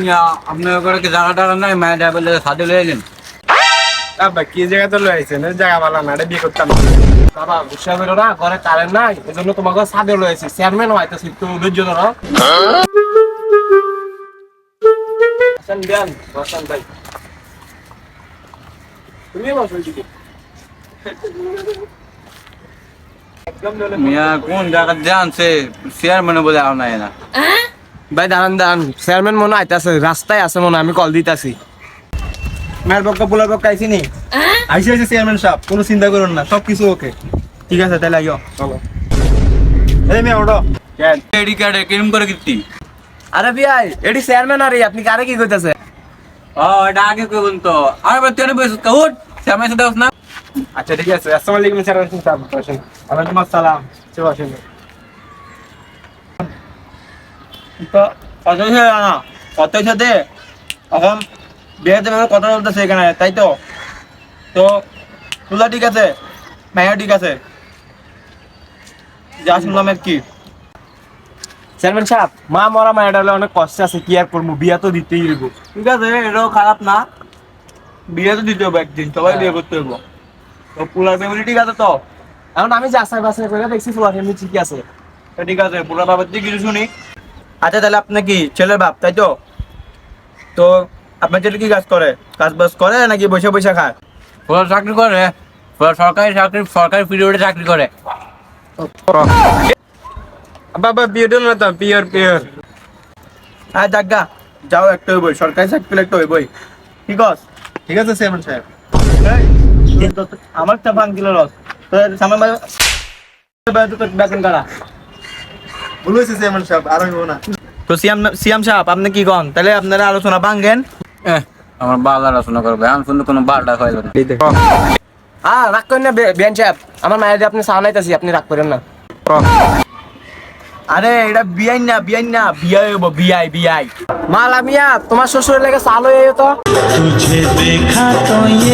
মিয়া আপনার ঘরে কি জায়গা টাকা নাই মায়ের ড্রাইভার লেগে সাথে লয়ে এলেন আব্বা কি জায়গা তো লয়েছে না জায়গা ভালো না এটা বিয়ে করতাম না। বাবা বুঝা বেরো না ঘরে কারেন্ট নাই এই জন্য তোমাকে ছাদে লয়েছে চেয়ারম্যান হইতেছে একটু ধৈর্য ধরো। হাসান দেন হাসান ভাই তুমি বসো এদিকে। একদম দলে মিয়া কোন জায়গা জানছে চেয়ারম্যানে বলে আর নাই না ভাই দাঁড়ান দাঁড়ান চেয়ারম্যান মনে আইতাছে রাস্তায় আছে মনে আমি কল দিতাছি। মেয়ের পক্ষ পোলার পক্ষ আইসি নি আইসি আইসি চেয়ারম্যান সাহেব কোনো চিন্তা করুন না সব কিছু ওকে ঠিক আছে তাহলে আইও চলো এই মেয়ে ওঠো এডি কার্ডে কিরম করে কিত্তি আরে ভাই এডি চেয়ারম্যান আরে আপনি কারে কি কইতাছে? ও এটা আগে কইবুন তো আর বা তেনে বসে কাউট সামনে সাথে না আচ্ছা ঠিক আছে আসসালামু আলাইকুম চেয়ারম্যান সাহেব বসেন। ওয়ালাইকুম আসসালাম চলো আসেন। তো কত হয়েছে না কত হয়েছে দে এখন বিয়েতে মেয়ে কথা বলতেছে এখানে তাই তো তো তুলা ঠিক আছে মায়া ঠিক আছে যা শুনলাম আর কি চেয়ারম্যান সাহেব মা মরা মায়ের ডালে অনেক কষ্ট আছে কি আর করবো বিয়া তো দিতেই হইব। ঠিক আছে এটাও খারাপ না বিয়ে তো দিতে হবে একদিন সবাই বিয়ে করতে হইব তো পুলার ফ্যামিলি ঠিক আছে তো এখন আমি যে আশায় বাসায় করে দেখছি ফুলা ফ্যামিলি ঠিকই আছে। তো ঠিক আছে পুলার বাবার দিকে কিছু শুনি আচ্ছা তাহলে আপনি কি ছেলের বাপ তাই তো তো আপনার ছেলে কি কাজ করে কাজ বাজ করে নাকি বসে বসে খায় পুরো চাকরি করে পুরো সরকারি পিরিয়ডে চাকরি করে বাবা বিয়ে দিল না তো পিওর পিওর। হ্যাঁ জাগা যাও একটা হইবই সরকারি চাকরি পেলে একটা হইবই ঠিক আছে ঠিক আছে চেয়ারম্যান সাহেব আমার চাপান কিলো রস তো সামনে বেতন কারা ভুল হয়েছে চেয়ারম্যান সাহেব আর হইব না তো সিয়াম সাহেব আপনি কি কন তাহলে আপনারা আলোচনা ভাঙ্গেন আমার বাল আলোচনা করবে আমি শুনতে কোনো বালটা খাইল না রাগ করেন না বিয়ান সাহেব আমার মায়ের আপনি চা নাইতাছি আপনি রাগ করেন না। আরে এটা বিআই না বিআই হইব বিআই মালা মিয়া তোমার শ্বশুরের লাগে চা লই আইও তো। तुझे देखा तो ये